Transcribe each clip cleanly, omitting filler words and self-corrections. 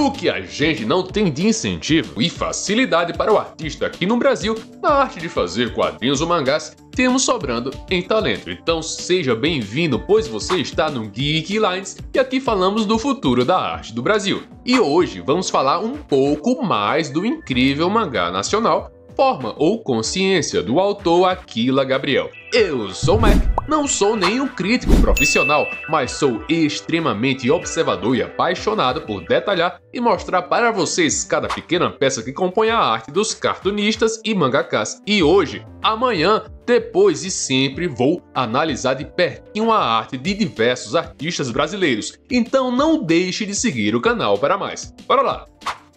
O que a gente não tem de incentivo e facilidade para o artista aqui no Brasil, na arte de fazer quadrinhos ou mangás, temos sobrando em talento. Então seja bem-vindo, pois você está no Geek Lines e aqui falamos do futuro da arte do Brasil. E hoje vamos falar um pouco mais do incrível mangá nacional Forma ou Consciência, do autor Aquila Gabriel. Eu sou o Mac, não sou nenhum crítico profissional, mas sou extremamente observador e apaixonado por detalhar e mostrar para vocês cada pequena peça que compõe a arte dos cartunistas e mangakás. E hoje, amanhã, depois e sempre vou analisar de pertinho a arte de diversos artistas brasileiros. Então não deixe de seguir o canal para mais. Bora lá!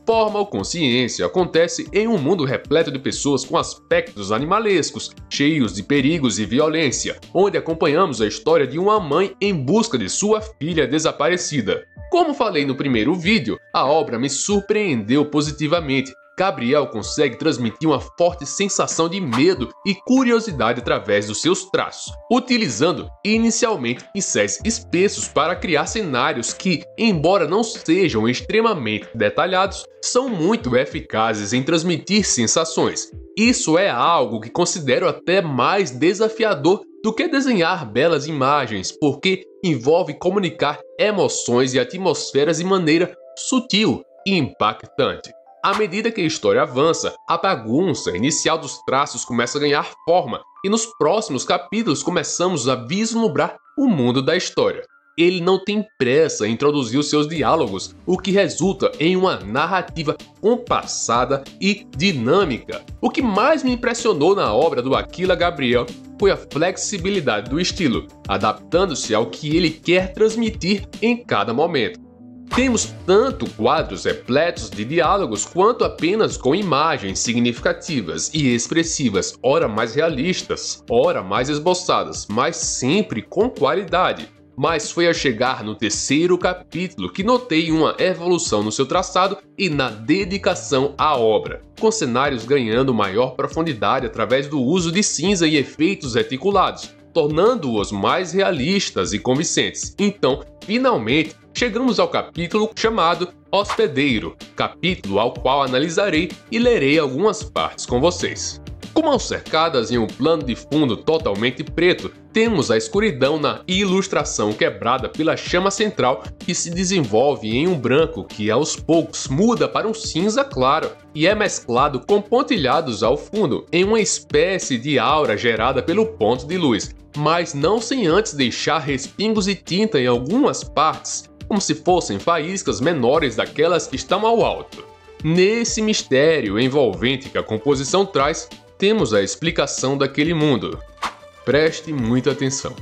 Forma ou Consciência acontece em um mundo repleto de pessoas com aspectos animalescos, cheios de perigos e violência, onde acompanhamos a história de uma mãe em busca de sua filha desaparecida. Como falei no primeiro vídeo, a obra me surpreendeu positivamente. Gabriel consegue transmitir uma forte sensação de medo e curiosidade através dos seus traços, utilizando inicialmente pincéis espessos para criar cenários que, embora não sejam extremamente detalhados, são muito eficazes em transmitir sensações. Isso é algo que considero até mais desafiador do que desenhar belas imagens, porque envolve comunicar emoções e atmosferas de maneira sutil e impactante. À medida que a história avança, a bagunça inicial dos traços começa a ganhar forma, e nos próximos capítulos começamos a vislumbrar o mundo da história. Ele não tem pressa em introduzir os seus diálogos, o que resulta em uma narrativa compassada e dinâmica. O que mais me impressionou na obra do Aquila Gabriel foi a flexibilidade do estilo, adaptando-se ao que ele quer transmitir em cada momento. Temos tanto quadros repletos de diálogos quanto apenas com imagens significativas e expressivas, ora mais realistas, ora mais esboçadas, mas sempre com qualidade. Mas foi ao chegar no terceiro capítulo que notei uma evolução no seu traçado e na dedicação à obra, com cenários ganhando maior profundidade através do uso de cinza e efeitos reticulados, tornando-os mais realistas e convincentes. Então, finalmente, chegamos ao capítulo chamado Hospedeiro, capítulo ao qual analisarei e lerei algumas partes com vocês. Com mãos cercadas em um plano de fundo totalmente preto, temos a escuridão na ilustração quebrada pela chama central que se desenvolve em um branco que aos poucos muda para um cinza claro e é mesclado com pontilhados ao fundo em uma espécie de aura gerada pelo ponto de luz, mas não sem antes deixar respingos de tinta em algumas partes, como se fossem faíscas menores daquelas que estão ao alto. Nesse mistério envolvente que a composição traz, temos a explicação daquele mundo. Preste muita atenção.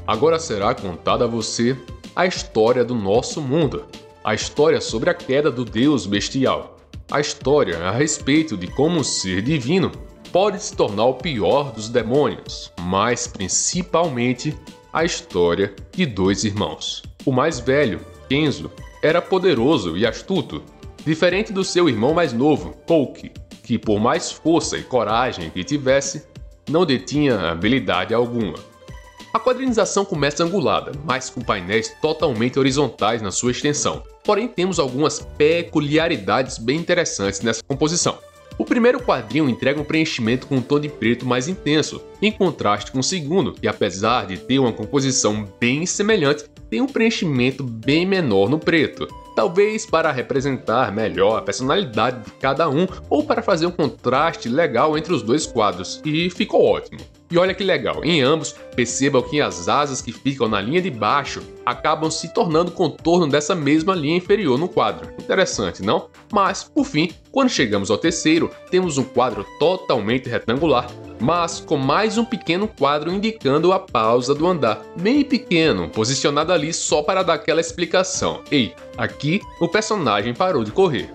Agora será contada a você a história do nosso mundo, a história sobre a queda do Deus bestial, a história a respeito de como um ser divino pode se tornar o pior dos demônios, mas principalmente a história de dois irmãos. O mais velho, Kenzo, era poderoso e astuto, diferente do seu irmão mais novo, Kouki, que por mais força e coragem que tivesse, não detinha habilidade alguma. A quadrinização começa angulada, mas com painéis totalmente horizontais na sua extensão. Porém, temos algumas peculiaridades bem interessantes nessa composição. O primeiro quadrinho entrega um preenchimento com um tom de preto mais intenso, em contraste com o segundo, que apesar de ter uma composição bem semelhante, tem um preenchimento bem menor no preto. Talvez para representar melhor a personalidade de cada um ou para fazer um contraste legal entre os dois quadros, e ficou ótimo. E olha que legal, em ambos, percebam que as asas que ficam na linha de baixo acabam se tornando contorno dessa mesma linha inferior no quadro. Interessante, não? Mas, por fim, quando chegamos ao terceiro, temos um quadro totalmente retangular, mas com mais um pequeno quadro indicando a pausa do andar, bem pequeno, posicionado ali só para dar aquela explicação. Ei, aqui o personagem parou de correr.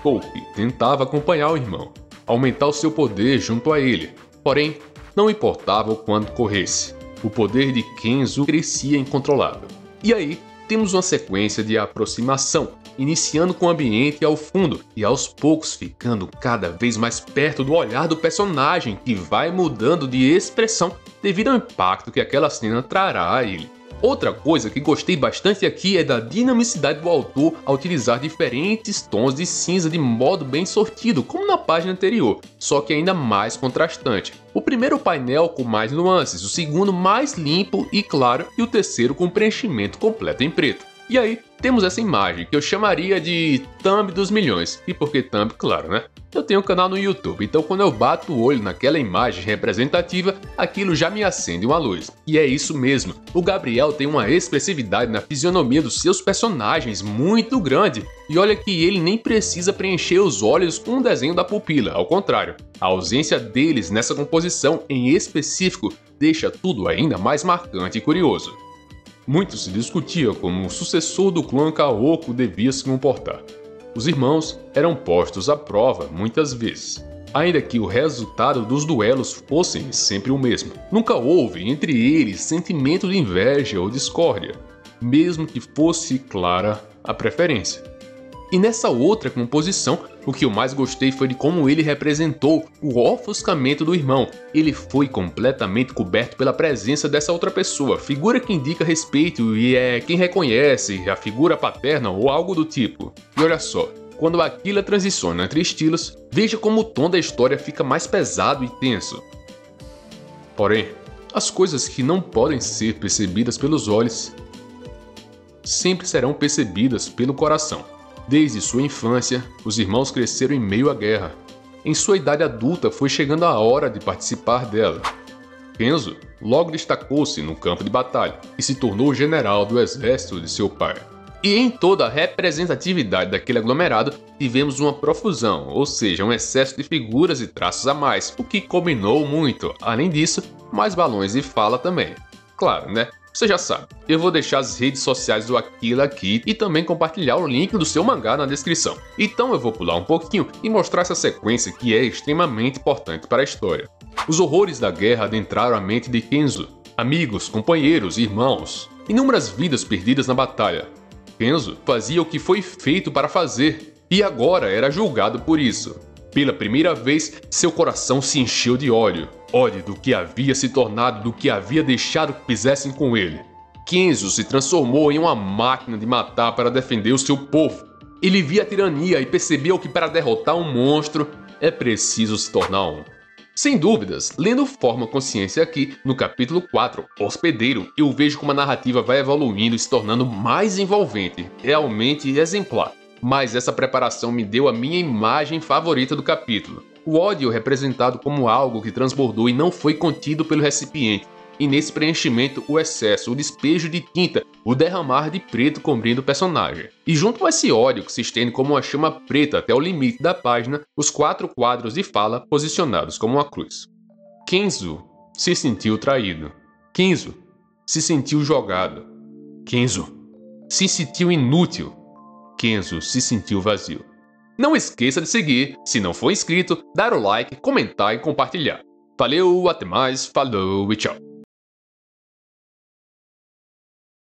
Kouki tentava acompanhar o irmão, aumentar o seu poder junto a ele, porém, não importava o quanto corresse, o poder de Kenzo crescia incontrolável. E aí, temos uma sequência de aproximação, iniciando com o ambiente ao fundo e aos poucos ficando cada vez mais perto do olhar do personagem que vai mudando de expressão devido ao impacto que aquela cena trará a ele. Outra coisa que gostei bastante aqui é da dinamicidade do autor ao utilizar diferentes tons de cinza de modo bem sortido, como na página anterior, só que ainda mais contrastante. O primeiro painel com mais nuances, o segundo mais limpo e claro e o terceiro com preenchimento completo em preto. E aí, temos essa imagem que eu chamaria de Thumb dos milhões. E por que Thumb? Claro, né? Eu tenho um canal no YouTube, então quando eu bato o olho naquela imagem representativa, aquilo já me acende uma luz. E é isso mesmo, o Gabriel tem uma expressividade na fisionomia dos seus personagens muito grande. E olha que ele nem precisa preencher os olhos com um desenho da pupila, ao contrário. A ausência deles nessa composição em específico deixa tudo ainda mais marcante e curioso. Muito se discutia como o sucessor do clã Kaoko devia se comportar. Os irmãos eram postos à prova muitas vezes, ainda que o resultado dos duelos fossem sempre o mesmo. Nunca houve entre eles sentimento de inveja ou discórdia, mesmo que fosse clara a preferência. E nessa outra composição, o que eu mais gostei foi de como ele representou o ofuscamento do irmão. Ele foi completamente coberto pela presença dessa outra pessoa, figura que indica respeito e é quem reconhece a figura paterna ou algo do tipo. E olha só, quando Aquila transiciona entre estilos, veja como o tom da história fica mais pesado e tenso. Porém, as coisas que não podem ser percebidas pelos olhos sempre serão percebidas pelo coração. Desde sua infância, os irmãos cresceram em meio à guerra. Em sua idade adulta foi chegando a hora de participar dela. Kenzo logo destacou-se no campo de batalha e se tornou general do exército de seu pai. E em toda a representatividade daquele aglomerado, tivemos uma profusão, ou seja, um excesso de figuras e traços a mais, o que combinou muito. Além disso, mais balões de fala também. Claro, né? Você já sabe, eu vou deixar as redes sociais do Aquila aqui e também compartilhar o link do seu mangá na descrição. Então eu vou pular um pouquinho e mostrar essa sequência que é extremamente importante para a história. Os horrores da guerra adentraram a mente de Kenzo. Amigos, companheiros, irmãos. Inúmeras vidas perdidas na batalha. Kenzo fazia o que foi feito para fazer e agora era julgado por isso. Pela primeira vez, seu coração se encheu de ódio. Ódio do que havia se tornado, do que havia deixado que fizessem com ele. Kenzo se transformou em uma máquina de matar para defender o seu povo. Ele via a tirania e percebeu que para derrotar um monstro é preciso se tornar um. Sem dúvidas, lendo Forma Consciência aqui, no capítulo 4, Hospedeiro, eu vejo como a narrativa vai evoluindo e se tornando mais envolvente, realmente exemplar. Mas essa preparação me deu a minha imagem favorita do capítulo. O ódio representado como algo que transbordou e não foi contido pelo recipiente. E nesse preenchimento, o excesso, o despejo de tinta, o derramar de preto cobrindo o personagem. E junto a esse ódio que se estende como uma chama preta até o limite da página, os 4 quadros de fala posicionados como uma cruz. Kenzo se sentiu traído. Kenzo se sentiu jogado. Kenzo se sentiu inútil. Kenzo se sentiu vazio. Não esqueça de seguir, se não for inscrito, dar o like, comentar e compartilhar. Valeu, até mais, falou e tchau.